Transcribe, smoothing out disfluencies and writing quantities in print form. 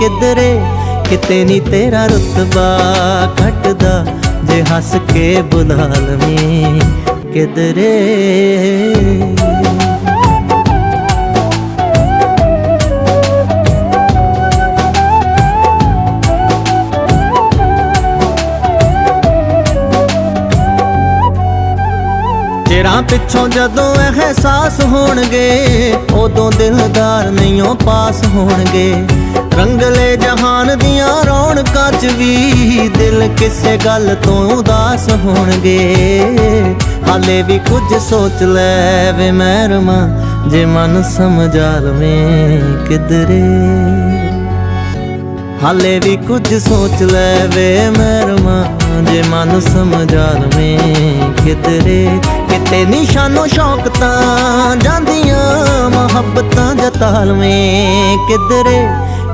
किधरे किते नी तेरा रुतबा घटदा जे हस के बुला लवें किधरे। चिरां पिछों जदों एहसास होणगे उदों दिलदार नहींओ पास होणगे। रंगले जहान दियां रौनकां च भी दिल किसे गल तो उदास होणगे। हाले भी कुछ सोच लै वे महरमा जे मन समझा लवें किधरे। हाले भी कुछ सोच लै वे महरमा जे मन समझा लवें किधरे। किते निशानो शौकतां जांदियां मुहब्बतां जता लवें किधरे।